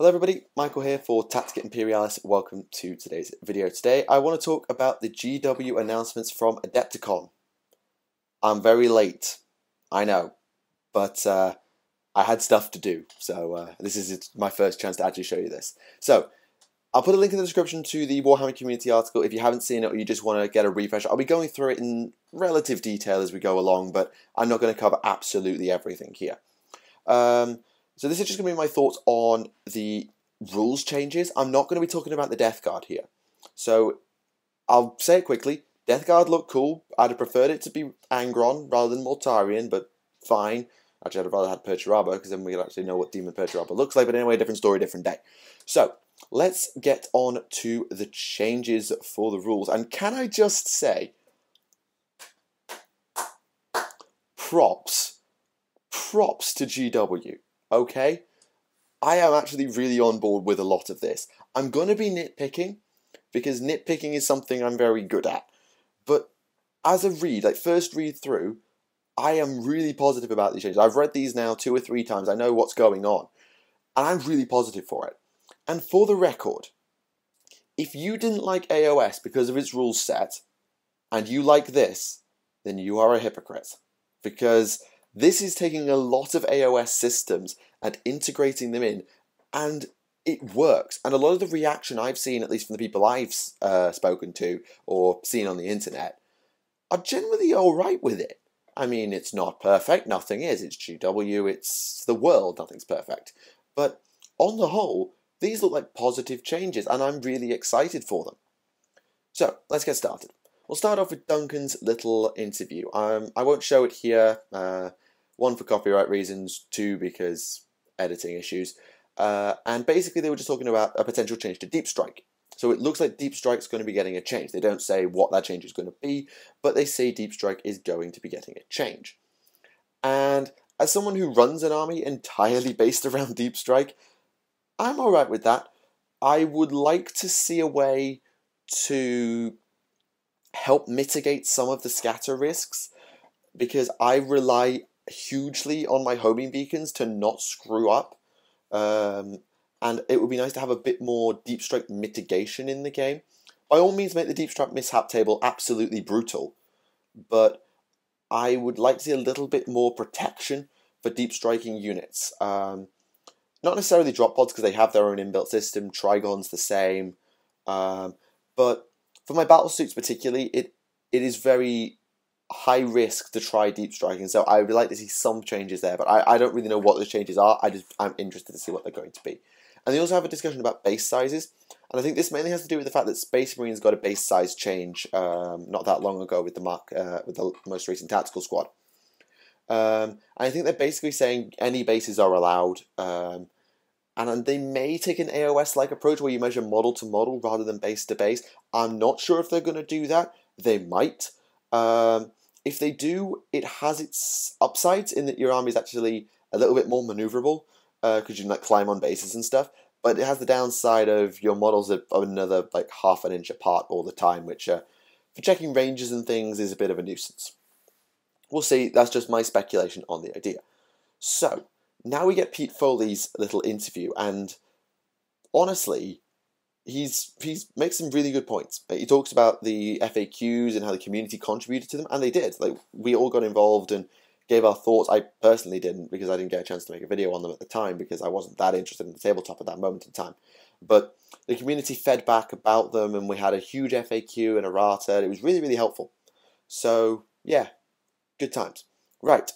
Hello everybody, Michael here for Tactica Imperialis. Welcome to today's video. Today I want to talk about the GW announcements from AdeptiCon. I'm very late, I know, but I had stuff to do, so this is my first chance to actually show you this. So, I'll put a link in the description to the Warhammer community article if you haven't seen it or you just want to get a refresh. I'll be going through it in relative detail as we go along, but I'm not going to cover absolutely everything here. So this is just going to be my thoughts on the rules changes. I'm not going to be talking about the Death Guard here. So I'll say it quickly. Death Guard looked cool. I'd have preferred it to be Angron rather than Mortarion, but fine. Actually, I'd have rather had Perturaba, because then we could actually know what Demon Perturaba looks like. But anyway, different story, different day. So let's get on to the changes for the rules. And can I just say, props to GW. Okay, I am actually really on board with a lot of this. I'm going to be nitpicking, because nitpicking is something I'm very good at. But as a read, like first read through, I am really positive about these changes. I've read these now 2 or 3 times. I know what's going on. And I'm really positive for it. And for the record, if you didn't like AOS because of its rule set, and you like this, then you are a hypocrite. Because this is taking a lot of AOS systems and integrating them in, and it works. And a lot of the reaction I've seen, at least from the people I've spoken to or seen on the internet, are generally alright with it. I mean, it's not perfect, nothing is. It's GW, it's the world, nothing's perfect. But on the whole, these look like positive changes, and I'm really excited for them. So, let's get started. We'll start off with Duncan's little interview. I won't show it here. 1, for copyright reasons, 2, because editing issues. And basically they were just talking about a potential change to Deep Strike. So it looks like Deep Strike's going to be getting a change. They don't say what that change is going to be, but they say Deep Strike is going to be getting a change. And as someone who runs an army entirely based around Deep Strike, I'm alright with that. I would like to see a way to help mitigate some of the scatter risks, because I rely hugely on my homing beacons to not screw up, and it would be nice to have a bit more Deep Strike mitigation in the game. By all means, make the Deep Strike mishap table absolutely brutal, but I would like to see a little bit more protection for Deep Striking units. Not necessarily drop pods, because they have their own inbuilt system. Trigon's the same, but for my battle suits particularly, it is very high risk to try Deep Striking, so I would like to see some changes there, but I don't really know what those changes are. I'm interested to see what they're going to be. And they also have a discussion about base sizes, and I think this mainly has to do with the fact that Space Marines got a base size change not that long ago with the most recent tactical squad. And I think they're basically saying any bases are allowed, and they may take an AOS-like approach where you measure model to model rather than base to base. I'm not sure if they're going to do that. They might. If they do, it has its upsides in that your army is actually a little bit more maneuverable, because you can like climb on bases and stuff. But it has the downside of your models are another like ½ an inch apart all the time, which for checking ranges and things is a bit of a nuisance. We'll see. That's just my speculation on the idea. So now we get Pete Foley's little interview, and honestly, he's makes some really good points. He talks about the FAQs and how the community contributed to them, and they did. Like, we all got involved and gave our thoughts. I personally didn't, because I didn't get a chance to make a video on them at the time, because I wasn't that interested in the tabletop at that moment in time. But the community fed back about them, and we had a huge FAQ and errata. It was really, really helpful. So, yeah, good times. Right,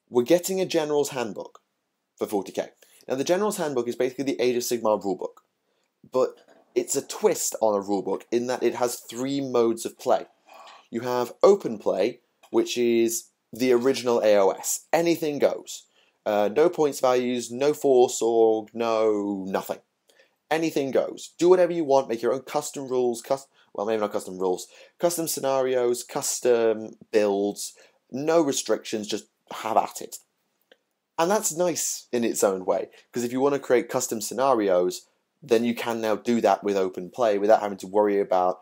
we're getting a General's Handbook for 40k. Now, the General's Handbook is basically the Age of Sigmar rulebook, but it's a twist on a rulebook in that it has 3 modes of play. You have open play, which is the original AOS. Anything goes. No points values, no force, or no nothing. Anything goes. Do whatever you want, make your own custom rules, well, maybe not custom rules, custom scenarios, custom builds, no restrictions, just have at it. And that's nice in its own way, because if you want to create custom scenarios, then you can now do that with open play without having to worry about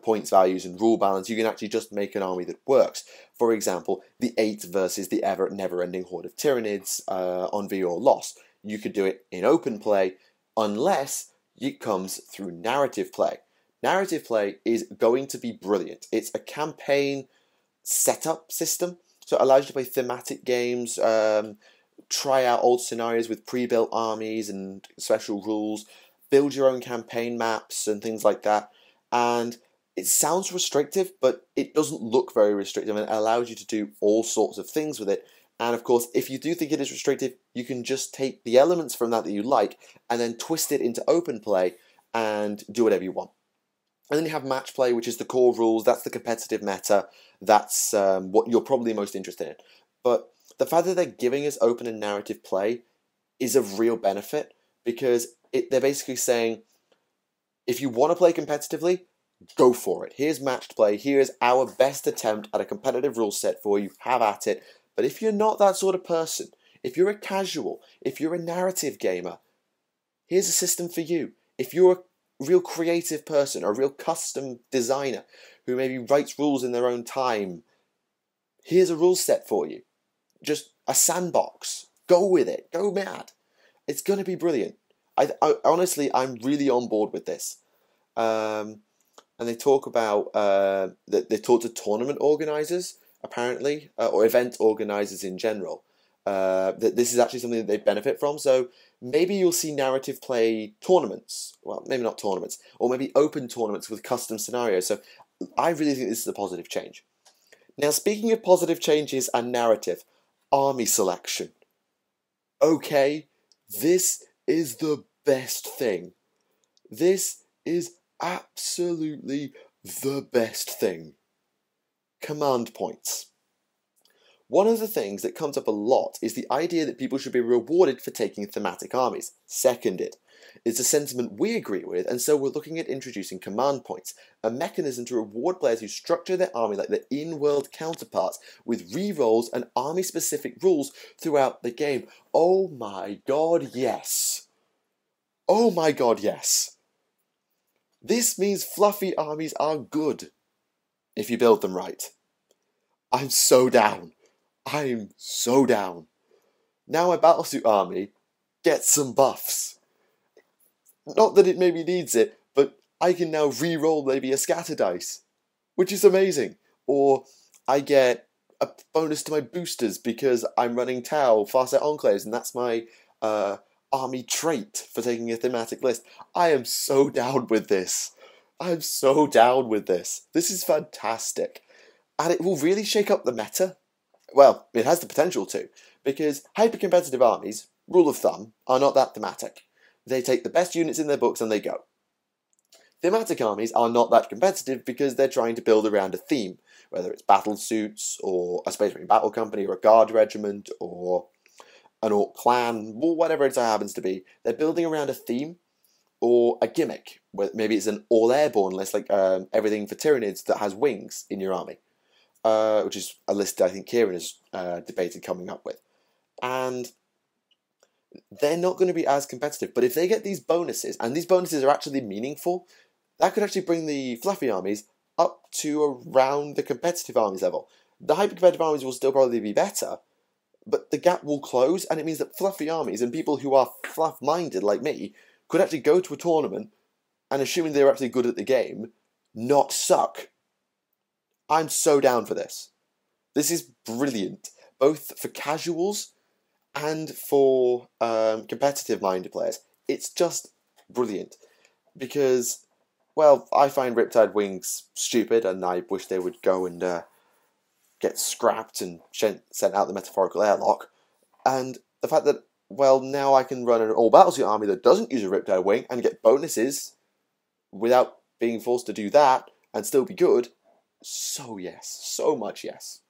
points values and rule balance. You can actually just make an army that works. For example, the 8 versus the never-ending horde of Tyranids on V or Loss. you could do it in open play unless it comes through narrative play. Narrative play is going to be brilliant. It's a campaign setup system, so it allows you to play thematic games, try out old scenarios with pre-built armies and special rules, build your own campaign maps and things like that. And it sounds restrictive, but it doesn't look very restrictive, and it allows you to do all sorts of things with it. And of course, if you do think it is restrictive, you can just take the elements from that you like and then twist it into open play and do whatever you want. And then you have match play, which is the core rules. That's the competitive meta. That's what you're probably most interested in. But the fact that they're giving us open and narrative play is a real benefit, because they're basically saying, if you want to play competitively, go for it. Here's matched play. Here's our best attempt at a competitive rule set for you. Have at it. But if you're not that sort of person, if you're a casual, if you're a narrative gamer, here's a system for you. If you're a real creative person, or a real custom designer who maybe writes rules in their own time, here's a rule set for you. Just a sandbox. Go with it. Go mad. It's going to be brilliant. I honestly, I'm really on board with this. And they talk about they talk to tournament organizers, apparently, or event organizers in general. That this is actually something that they benefit from. So maybe you'll see narrative play tournaments. Well, maybe not tournaments, or maybe open tournaments with custom scenarios. So I really think this is a positive change. Now, speaking of positive changes and narrative, army selection. Okay, this is the best thing. This is absolutely the best thing. Command points. One of the things that comes up a lot is the idea that people should be rewarded for taking thematic armies. Seconded. It's a sentiment we agree with, and so we're looking at introducing command points, a mechanism to reward players who structure their army like their in-world counterparts, with re-rolls and army-specific rules throughout the game. Oh my god, yes. Oh my god, yes. This means fluffy armies are good, if you build them right. I'm so down. I'm so down. Now my battlesuit army gets some buffs. Not that it maybe needs it, but I can now re-roll maybe a scatter dice, which is amazing. Or I get a bonus to my boosters because I'm running Tau, Farsight Enclaves, and that's my army trait for taking a thematic list. I am so down with this. I'm so down with this. This is fantastic. And it will really shake up the meta. Well, it has the potential to, because hyper-competitive armies, rule of thumb, are not that thematic. They take the best units in their books and they go. Thematic armies are not that competitive because they're trying to build around a theme, whether it's battle suits, or a Space Marine battle company, or a guard regiment, or an orc clan, or whatever it happens to be. They're building around a theme, or a gimmick, where maybe it's an all-airborne list, like everything for Tyranids that has wings in your army. Which is a list I think Kieran has debated coming up with. And they're not going to be as competitive. But if they get these bonuses, and these bonuses are actually meaningful, that could actually bring the fluffy armies up to around the competitive armies level. The hyper-competitive armies will still probably be better, but the gap will close, and it means that fluffy armies and people who are fluff-minded like me could actually go to a tournament and, assuming they're actually good at the game, not suck. I'm so down for this. This is brilliant, both for casuals and for competitive-minded players. It's just brilliant, because, well, I find Riptide Wings stupid, and I wish they would go and get scrapped and sent out the metaphorical airlock. And the fact that, well, now I can run an all-battlesuit army that doesn't use a Riptide Wing and get bonuses without being forced to do that and still be good. So yes, so much yes.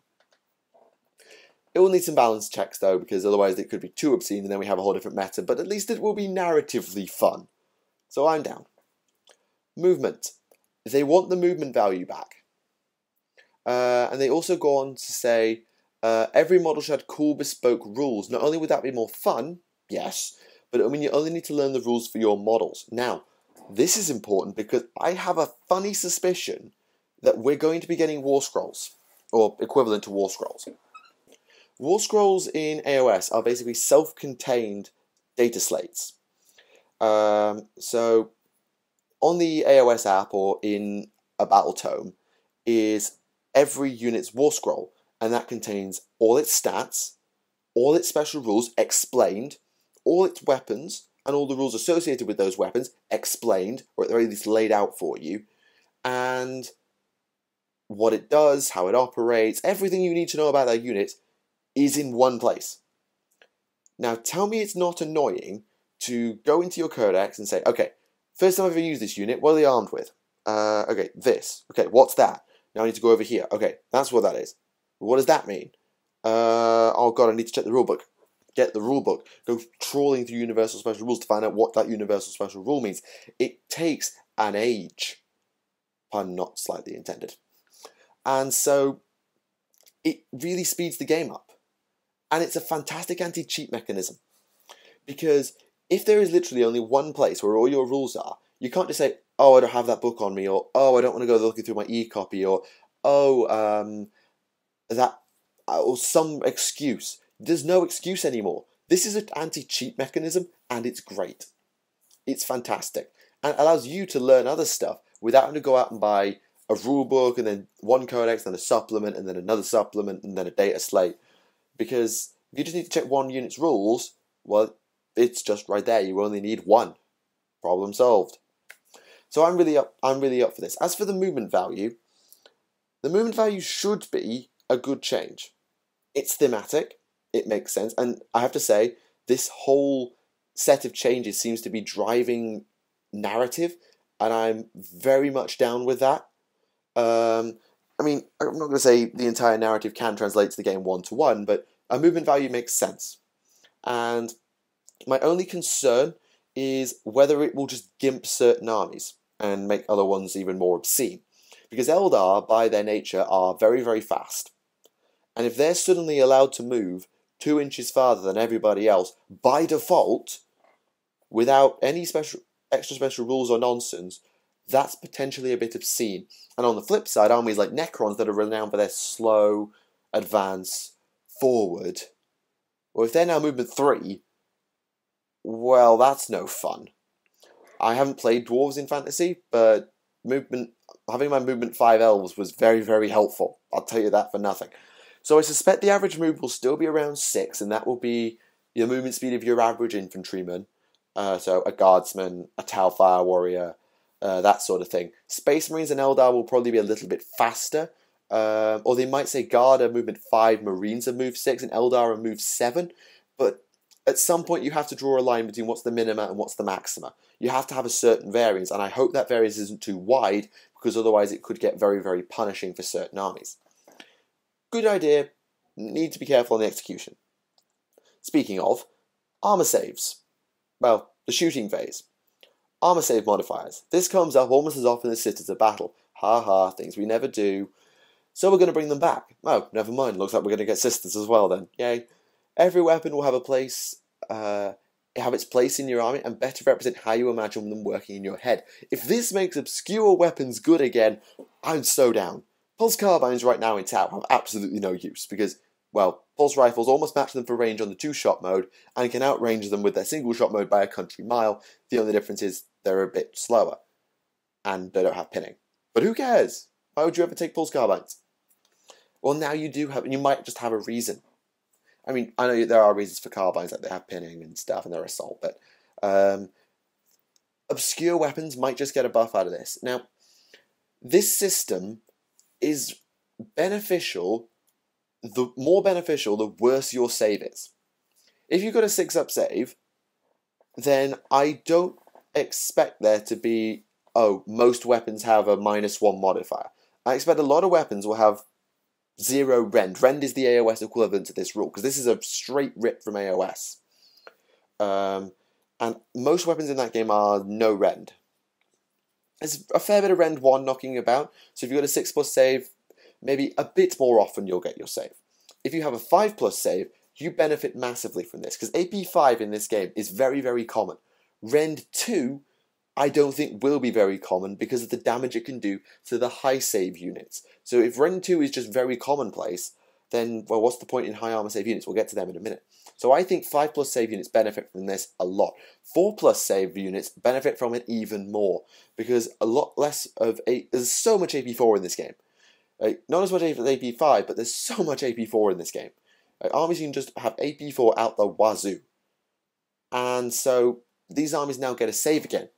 It will need some balance checks though, because otherwise it could be too obscene and then we have a whole different meta, but at least it will be narratively fun. So I'm down. Movement. They want the movement value back. And they also go on to say, every model should have cool bespoke rules. Not only would that be more fun, yes, but I mean you only need to learn the rules for your models. Now, this is important because I have a funny suspicion that we're going to be getting War Scrolls, or equivalent to War Scrolls. War Scrolls in AOS are basically self-contained data slates. So on the AOS app or in a battle tome is every unit's war scroll, and that contains all its stats, all its special rules explained, all its weapons, and all the rules associated with those weapons explained, or at the very least laid out for you, and what it does, how it operates, everything you need to know about that unit is in one place. Now tell me it's not annoying to go into your codex and say, okay, first time I've ever used this unit, what are they armed with? Okay, this. Okay, what's that? Now I need to go over here. Okay, that's what that is. What does that mean? Oh god, I need to check the rulebook. Get the rulebook. Go trawling through Universal Special Rules to find out what that Universal Special Rule means. It takes an age. Pun not slightly intended. And so it really speeds the game up. And it's a fantastic anti-cheat mechanism. Because if there is literally only one place where all your rules are, you can't just say, oh, I don't have that book on me, or oh, I don't want to go looking through my e-copy, or oh, or some excuse. There's no excuse anymore. This is an anti-cheat mechanism, and it's great. It's fantastic. And it allows you to learn other stuff without having to go out and buy a rule book, and then one codex, then a supplement, and then another supplement, and then a data slate. Because if you just need to check one unit's rules, well, it's just right there. You only need one. Problem solved. So I'm really up for this. As for the movement value should be a good change. It's thematic. It makes sense. And I have to say, this whole set of changes seems to be driving narrative, and I'm very much down with that. I mean, I'm not going to say the entire narrative can translate to the game one-to-one, but a movement value makes sense. And my only concern is whether it will just gimp certain armies and make other ones even more obscene. Because Eldar, by their nature, are very, very fast. And if they're suddenly allowed to move 2 inches farther than everybody else, by default, without any extra special rules or nonsense, that's potentially a bit obscene. And on the flip side, armies like Necrons that are renowned for their slow advance forward, well, if they're now movement 3, well, that's no fun. I haven't played dwarves in fantasy, but having my movement 5 elves was very, very helpful. I'll tell you that for nothing. So I suspect the average move will still be around 6, and that will be the movement speed of your average infantryman. So a guardsman, a Tau Fire Warrior, that sort of thing. Space Marines and Eldar will probably be a little bit faster. Or they might say Guard are movement 5, Marines are move 6, and Eldar are move 7. But at some point you have to draw a line between what's the minima and what's the maxima. You have to have a certain variance, and I hope that variance isn't too wide, because otherwise it could get very, very punishing for certain armies. Good idea, need to be careful on the execution. Speaking of, armor saves. Well, the shooting phase. Armor save modifiers. This comes up almost as often as Sisters of Battle. Ha ha, things we never do. So we're going to bring them back. Oh, never mind, looks like we're going to get Sisters as well then. Yay. Every weapon will have a place, have its place in your army and better represent how you imagine them working in your head. If this makes obscure weapons good again, I'm so down. Pulse carbines right now in Tau have absolutely no use because, well, pulse rifles almost match them for range on the 2-shot mode and can outrange them with their single-shot mode by a country mile. The only difference is they're a bit slower and they don't have pinning. But who cares? Why would you ever take pulse carbines? Well, now you do have, and you might just have a reason. I mean, I know there are reasons for carbines, like they have pinning and stuff, and they're assault, but obscure weapons might just get a buff out of this. Now, this system is beneficial. The more beneficial, the worse your save is. If you've got a 6-up save, then I don't expect there to be, oh, most weapons have a -1 modifier. I expect a lot of weapons will have 0 rend. Rend is the AOS equivalent to this rule, because this is a straight rip from AOS. And most weapons in that game are no rend. There's a fair bit of rend 1 knocking about, so if you've got a 6+ save, maybe a bit more often you'll get your save. If you have a 5+ save, you benefit massively from this, because AP 5 in this game is very, very common. Rend 2, I don't think will be very common because of the damage it can do to the high save units. So if Rend 2 is just very commonplace, then, well, what's the point in high armor save units? We'll get to them in a minute. So I think 5+ save units benefit from this a lot. 4+ save units benefit from it even more, because a lot less of there's so much AP4 in this game. Not as much as AP5, but there's so much AP4 in this game. Armies can just have AP4 out the wazoo. And so these armies now get a save again.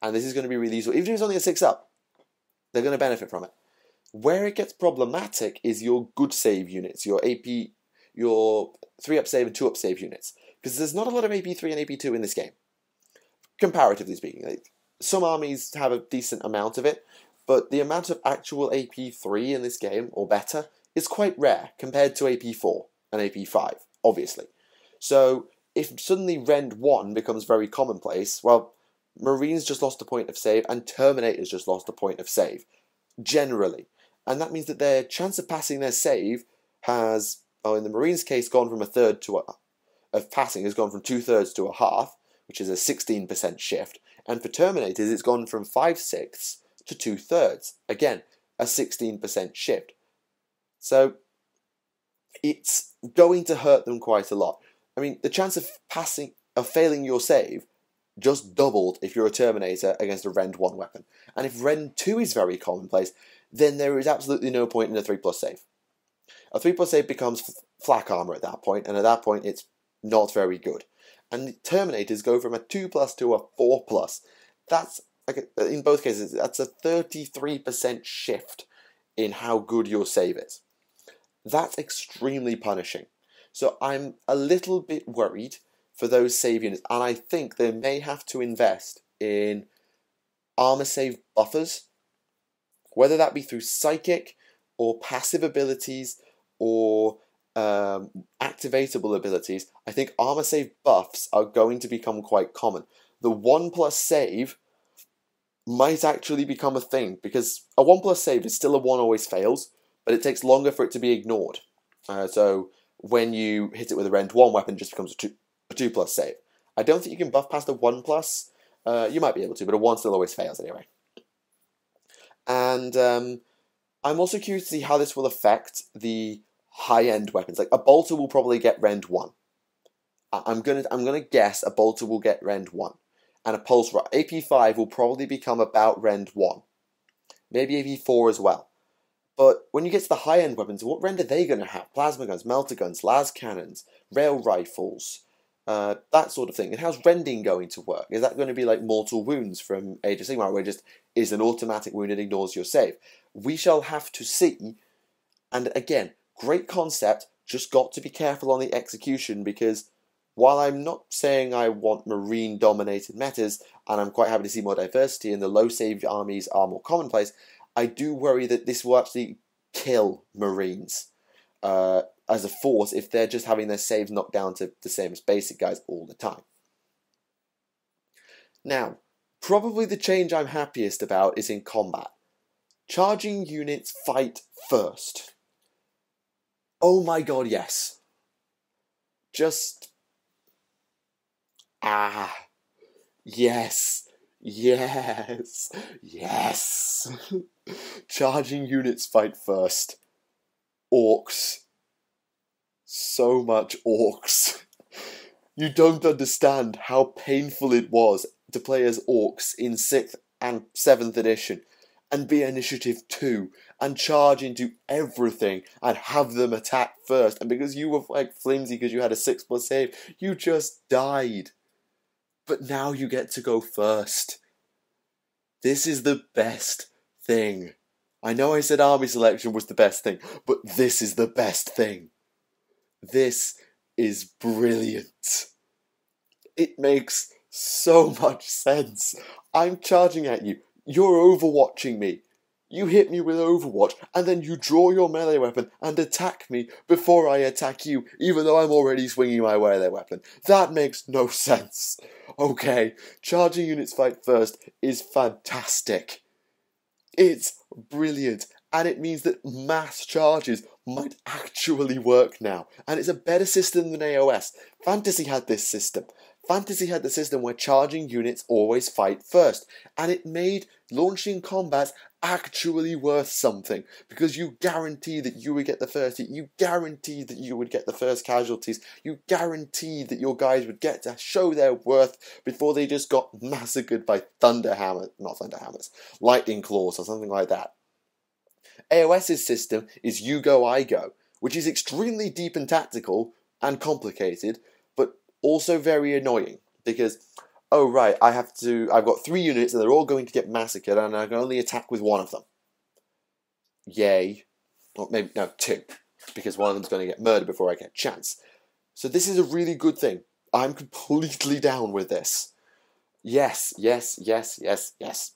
And this is going to be really useful. Even if it's only a 6-up, they're going to benefit from it. Where it gets problematic is your good save units, your 3-up save and 2-up save units. Because there's not a lot of AP3 and AP2 in this game, comparatively speaking. Some armies have a decent amount of it, but the amount of actual AP3 in this game, or better, is quite rare compared to AP4 and AP5, obviously. So if suddenly Rend 1 becomes very commonplace, well, Marines just lost a point of save, and Terminators just lost a point of save, generally. And that means that their chance of passing their save has, in the Marines' case, gone from of passing has gone from 2/3 to a half, which is a 16% shift. And for Terminators, it's gone from 5/6 to 2/3. Again, a 16% shift. So it's going to hurt them quite a lot. I mean, the chance of failing your save just doubled if you're a Terminator against a Rend 1 weapon. And if Rend 2 is very commonplace, then there is absolutely no point in a 3+ save. A 3+ save becomes flak armor at that point, and at that point it's not very good. And the Terminators go from a 2+ to a 4+. That's, in both cases, that's a 33% shift in how good your save is. That's extremely punishing. So I'm a little bit worried for those save units, and I think they may have to invest in armor save buffers, whether that be through psychic or passive abilities or activatable abilities. I think armor save buffs are going to become quite common. The 1+ save might actually become a thing, because a 1+ save is still a 1 always fails, but it takes longer for it to be ignored. So when you hit it with a Rend 1 weapon, it just becomes a 2+ save. I don't think you can buff past a 1+. You might be able to, but a 1 still always fails anyway. And I'm also curious to see how this will affect the high-end weapons. Like a bolter will probably get Rend 1. I'm gonna guess a bolter will get Rend 1, and a pulse AP5 will probably become about Rend 1, maybe AP4 as well. But when you get to the high-end weapons, what rend are they going to have? Plasma guns, melter guns, las cannons, rail rifles, that sort of thing. And how's rending going to work? Is that going to be like mortal wounds from Age of Sigmar, where it just is an automatic wound and ignores your save? We shall have to see. And again, great concept, just got to be careful on the execution, because while I'm not saying I want Marine-dominated metas, and I'm quite happy to see more diversity and the low-save armies are more commonplace, I do worry that this will actually kill Marines as a force if they're just having their saves knocked down to the same as basic guys all the time. Now, probably the change I'm happiest about is in combat. Charging units fight first. Oh my god, yes. Just... yes. Yes. Yes. Charging units fight first. Orcs. So much orcs. You don't understand how painful it was to play as orcs in 6th and 7th edition and be initiative 2 and charge into everything and have them attack first, and because you were like flimsy because you had a 6+ save, you just died. But now you get to go first. This is the best thing. I know I said army selection was the best thing, but this is the best thing. This is brilliant. It makes so much sense. I'm charging at you. You're overwatching me. You hit me with Overwatch, and then you draw your melee weapon and attack me before I attack you, even though I'm already swinging my melee weapon. That makes no sense. Okay, charging units fight first is fantastic. It's brilliant, and it means that mass charges might actually work now, and it's a better system than AOS. Fantasy had this system. Fantasy had the system where charging units always fight first, and it made launching combats actually worth something, because you guaranteed that you would get the first hit, you guaranteed that you would get the first casualties, you guaranteed that your guys would get to show their worth before they just got massacred by lightning claws or something like that. AOS's system is you go, I go, which is extremely deep and tactical and complicated, but also very annoying, because, oh right, I've got 3 units and they're all going to get massacred and I can only attack with one of them. Yay. Or maybe, no, 2, because one of them's going to get murdered before I get a chance. So this is a really good thing. I'm completely down with this. Yes, yes, yes, yes, yes.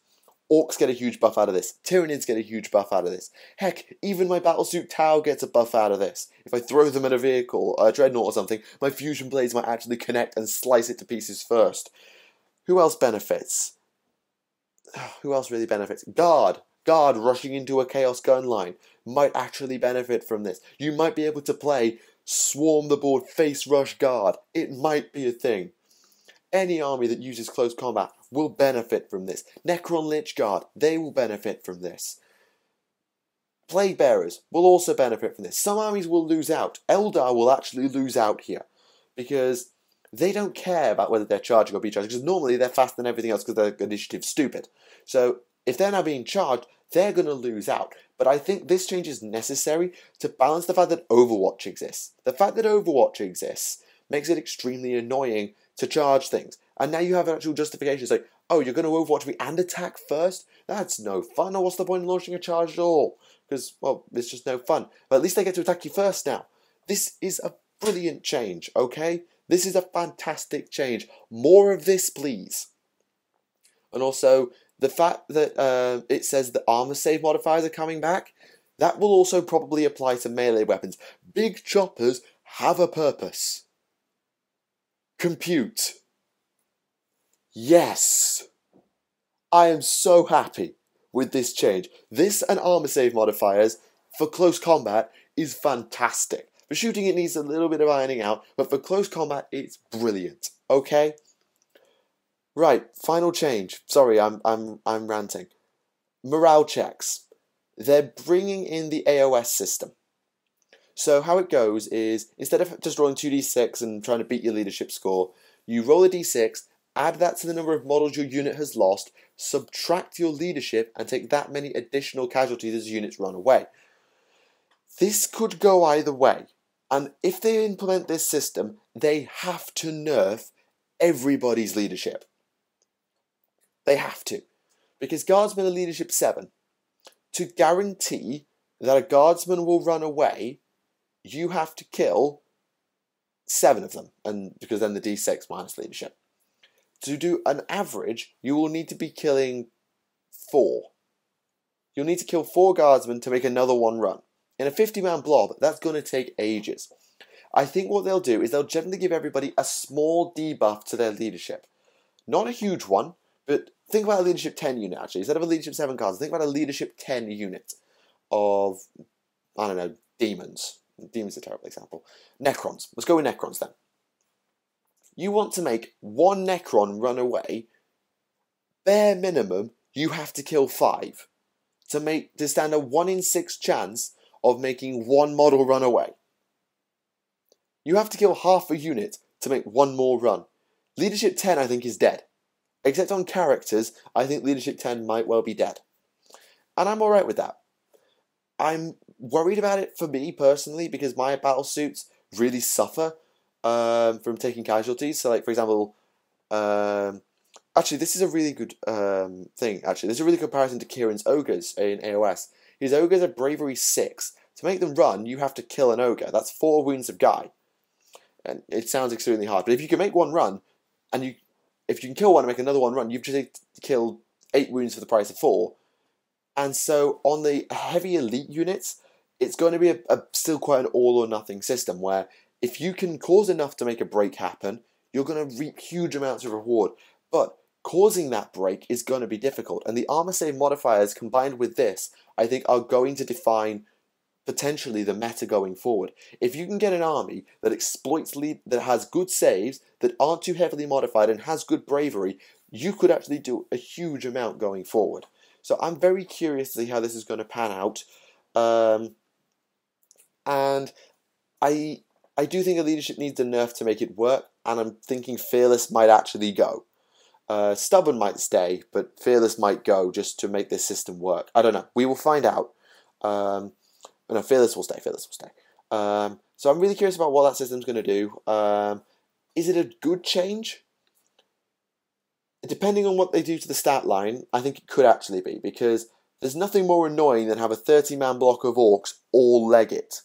Orcs get a huge buff out of this. Tyranids get a huge buff out of this. Heck, even my Battlesuit Tau gets a buff out of this. If I throw them at a vehicle, a dreadnought or something, my fusion blades might actually connect and slice it to pieces first. Who else benefits? Who else really benefits? Guard rushing into a Chaos gun line might actually benefit from this. You might be able to play Swarm the board, Face Rush Guard. It might be a thing. Any army that uses close combat will benefit from this. Necron Lich Guard, they will benefit from this. Plague Bearers will also benefit from this. Some armies will lose out. Eldar will actually lose out here, because they don't care about whether they're charging or being charged, because normally they're faster than everything else because their initiative's stupid. So if they're now being charged, they're going to lose out. But I think this change is necessary to balance the fact that Overwatch exists. The fact that Overwatch exists makes it extremely annoying to charge things. And now you have an actual justification. Say, oh, you're going to Overwatch me and attack first? That's no fun. Or what's the point in launching a charge at all? Because, well, it's just no fun. But at least they get to attack you first now. This is a brilliant change, okay? This is a fantastic change. More of this, please. And also, the fact that it says that armor save modifiers are coming back, that will also probably apply to melee weapons. Big choppers have a purpose. Compute. Yes. I am so happy with this change. This and armor save modifiers for close combat is fantastic. For shooting it needs a little bit of ironing out, but for close combat it's brilliant. Okay? Right, final change. Sorry, I'm ranting. Morale checks. They're bringing in the AOS system. So how it goes is, instead of just rolling 2d6 and trying to beat your leadership score, you roll a d6, add that to the number of models your unit has lost, subtract your leadership, and take that many additional casualties as units run away. This could go either way, and if they implement this system, they have to nerf everybody's leadership. They have to, because guardsmen are leadership 7. To guarantee that a guardsman will run away, you have to kill 7 of them, and because then the d6 minus leadership. To do an average, you will need to be killing 4. You'll need to kill 4 guardsmen to make another one run. In a 50-man blob, that's going to take ages. I think what they'll do is they'll generally give everybody a small debuff to their leadership. Not a huge one, but think about a leadership 10 unit actually. Instead of a leadership 7 cards, think about a leadership 10 unit of, I don't know, demons. Demons are a terrible example. Necrons. Let's go with Necrons then. You want to make 1 Necron run away, bare minimum, you have to kill 5 to stand a 1 in 6 chance of making 1 model run away. You have to kill half a unit to make 1 more run. Leadership 10, I think, is dead. Except on characters, I think Leadership 10 might well be dead. And I'm alright with that. I'm worried about it for me personally because my battle suits really suffer from taking casualties. So, like, for example, actually, this is a really good thing, actually. There's a really good comparison to Kieran's Ogres in AOS. His Ogres are Bravery 6. To make them run, you have to kill an Ogre. That's 4 wounds of Guy. And it sounds extremely hard. But if you can make 1 run, and if you can kill 1 and make another 1 run, you've just killed 8 wounds for the price of 4. And so on the heavy elite units, it's going to be still quite an all or nothing system where if you can cause enough to make a break happen, you're going to reap huge amounts of reward. But causing that break is going to be difficult. And the armor save modifiers combined with this, I think, are going to define potentially the meta going forward. If you can get an army that exploits lead, that has good saves, that aren't too heavily modified and has good bravery, you could actually do a huge amount going forward. So I'm very curious to see how this is going to pan out. And I do think a leadership needs a nerf to make it work, and I'm thinking Fearless might actually go. Stubborn might stay, but Fearless might go just to make this system work. I don't know. We will find out. No, Fearless will stay. Fearless will stay. So I'm really curious about what that system's going to do. Is it a good change? Depending on what they do to the stat line, I think it could actually be, because there's nothing more annoying than have a 30-man block of orcs all leg it.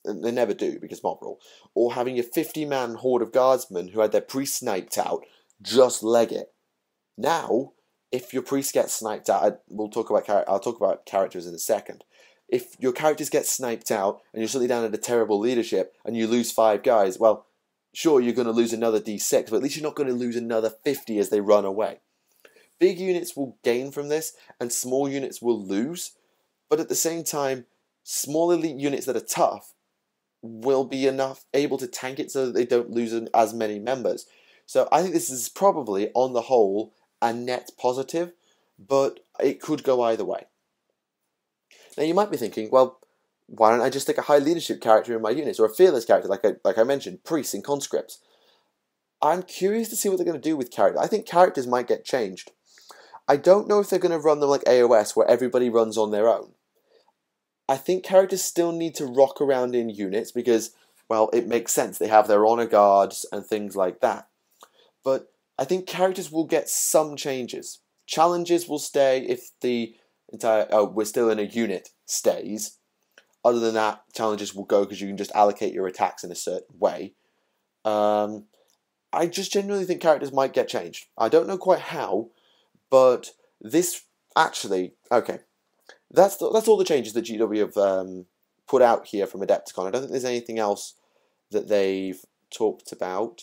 And they never do, because mob rule. Or having a 50-man horde of guardsmen who had their priest sniped out just leg it. Now, if your priest gets sniped out, I'll talk about characters in a second. If your characters get sniped out and you're suddenly down at a terrible leadership and you lose 5 guys, well, sure, you're going to lose another D6, but at least you're not going to lose another 50 as they run away. Big units will gain from this, and small units will lose, but at the same time, small elite units that are tough will be able to tank it so that they don't lose as many members. So I think this is probably, on the whole, a net positive, but it could go either way. Now you might be thinking, well, why don't I just stick a high leadership character in my units, or a fearless character like I mentioned, priests and conscripts? I'm curious to see what they're going to do with characters. I think characters might get changed. I don't know if they're going to run them like AOS, where everybody runs on their own. I think characters still need to rock around in units because, well, it makes sense. They have their honor guards and things like that. But I think characters will get some changes. Challenges will stay if the entire we're still in a unit stays. Other than that, challenges will go because you can just allocate your attacks in a certain way. I just genuinely think characters might get changed. I don't know quite how, but this actually, okay. That's all the changes that GW have put out here from AdeptiCon. I don't think there's anything else that they've talked about.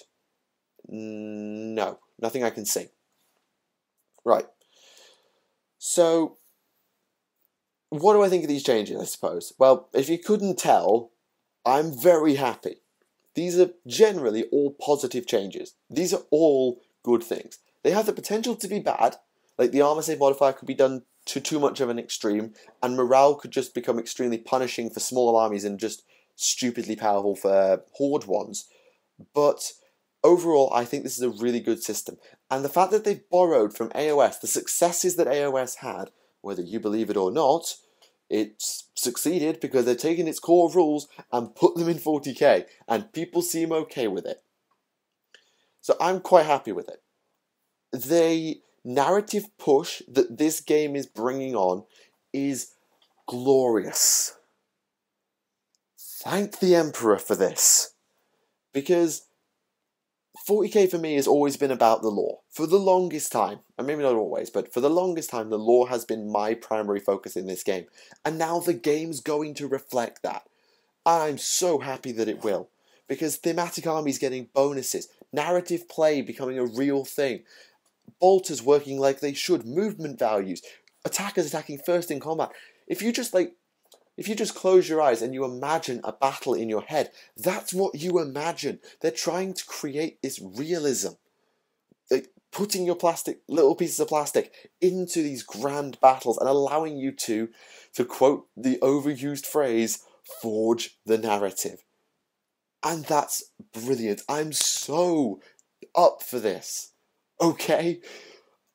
No, nothing I can see. Right. So, what do I think of these changes, I suppose? Well, if you couldn't tell, I'm very happy. These are generally all positive changes. These are all good things. They have the potential to be bad, like the armor save modifier could be done to too much of an extreme, and morale could just become extremely punishing for small armies and just stupidly powerful for horde ones. But overall, I think this is a really good system. And the fact that they've borrowed from AOS, the successes that AOS had, whether you believe it or not, it's succeeded because they've taken its core rules and put them in 40k, and people seem okay with it. So I'm quite happy with it. The narrative push that this game is bringing on is glorious. Thank the Emperor for this. Because 40k for me has always been about the lore. For the longest time, and maybe not always, but for the longest time, the lore has been my primary focus in this game. And now the game's going to reflect that. I'm so happy that it will. Because thematic armies getting bonuses, narrative play becoming a real thing, bolters working like they should, movement values, attackers attacking first in combat. If you just close your eyes and you imagine a battle in your head, that's what you imagine. They're trying to create this realism. Putting your little pieces of plastic into these grand battles and allowing you to quote the overused phrase, forge the narrative. And that's brilliant. I'm so up for this. Okay?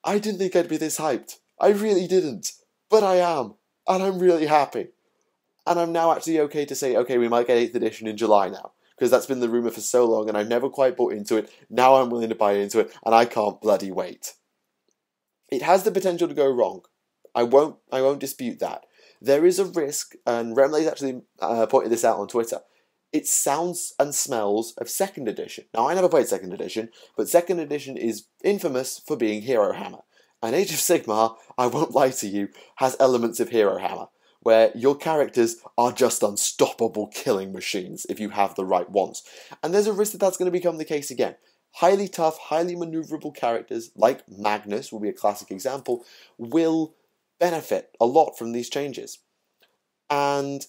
I didn't think I'd be this hyped. I really didn't. But I am. And I'm really happy. And I'm now actually okay to say, okay, we might get 8th edition in July now. Because that's been the rumour for so long and I've never quite bought into it. Now I'm willing to buy into it and I can't bloody wait. It has the potential to go wrong. I won't dispute that. There is a risk, and Remley's actually pointed this out on Twitter. It sounds and smells of 2nd edition. Now, I never played 2nd edition, but 2nd edition is infamous for being Hero Hammer. And Age of Sigmar, I won't lie to you, has elements of Hero Hammer, where your characters are just unstoppable killing machines if you have the right ones. And there's a risk that that's going to become the case again. Highly tough, highly maneuverable characters, like Magnus will be a classic example, will benefit a lot from these changes. And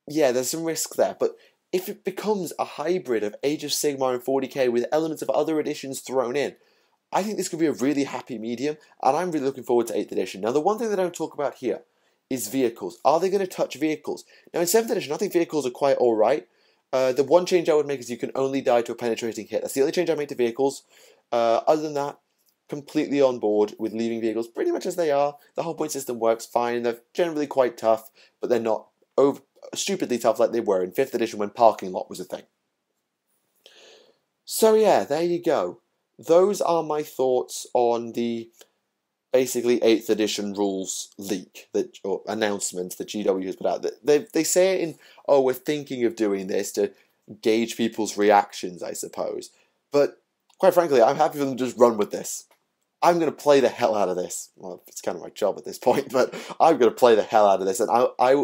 yeah, there's some risk there. But if it becomes a hybrid of Age of Sigmar and 40k with elements of other editions thrown in, I think this could be a really happy medium, and I'm really looking forward to 8th edition. Now, the one thing they don't talk about here is vehicles. Are they going to touch vehicles? Now, in 7th edition, I think vehicles are quite alright. The one change I would make is you can only die to a penetrating hit. That's the only change I make to vehicles. Other than that, completely on board with leaving vehicles pretty much as they are. The whole point system works fine. They're generally quite tough, but they're not stupidly tough like they were in 5th edition when parking lot was a thing. So yeah, there you go. Those are my thoughts on the basically 8th edition rules leak or announcement that GW has put out. They say it in, oh, we're thinking of doing this to gauge people's reactions, I suppose. But quite frankly, I'm happy for them to just run with this. I'm going to play the hell out of this. Well, it's kind of my job at this point, but I'm going to play the hell out of this. And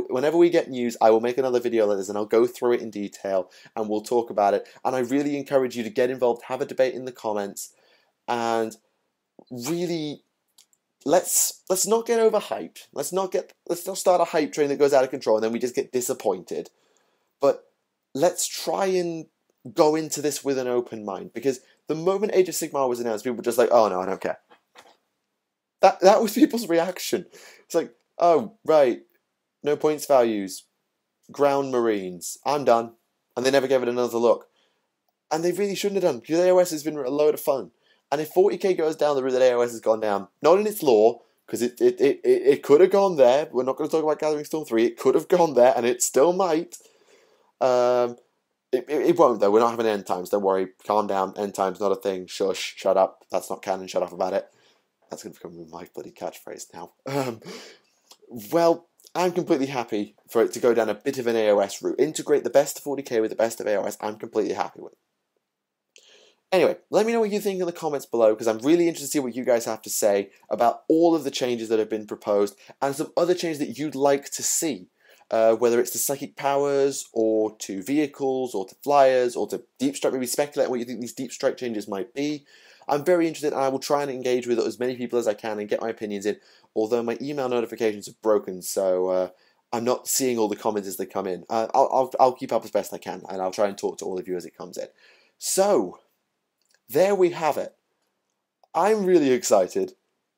whenever we get news, I will make another video like this, and I'll go through it in detail, and we'll talk about it. And I really encourage you to get involved, have a debate in the comments, and really, let's not get overhyped. Let's not start a hype train that goes out of control, and then we just get disappointed. But let's try and go into this with an open mind, because the moment Age of Sigmar was announced, people were just like, oh no, I don't care. That was people's reaction. It's like, oh, right, no points values, ground marines, I'm done. And they never gave it another look. And they really shouldn't have done, because AOS has been a load of fun. And if 40k goes down the route that AOS has gone down, not in its lore, because it could have gone there, we're not going to talk about Gathering Storm 3, it could have gone there, and it still might. It won't, though. We're not having end times. Don't worry. Calm down. End times not a thing. Shush. Shut up. That's not canon. Shut up about it. That's going to become my bloody catchphrase now. Well, I'm completely happy for it to go down a bit of an AOS route. Integrate the best of 40k with the best of AOS. I'm completely happy with it. Anyway, let me know what you think in the comments below, because I'm really interested to see what you guys have to say about all of the changes that have been proposed and some other changes that you'd like to see. Whether it's to psychic powers, or to vehicles, or to flyers, or to deep strike. Maybe speculate on what you think these deep strike changes might be. I'm very interested, and I will try and engage with as many people as I can and get my opinions in, although my email notifications have broken, so I'm not seeing all the comments as they come in. I'll keep up as best I can, and I'll try and talk to all of you as it comes in. So, there we have it. I'm really excited.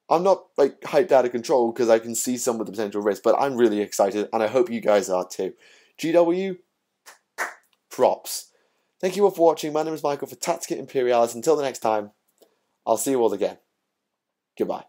I'm not like hyped out of control because I can see some of the potential risks, but I'm really excited, and I hope you guys are too. GW, props. Thank you all for watching. My name is Michael for Tactica Imperialis. Until the next time, I'll see you all again. Goodbye.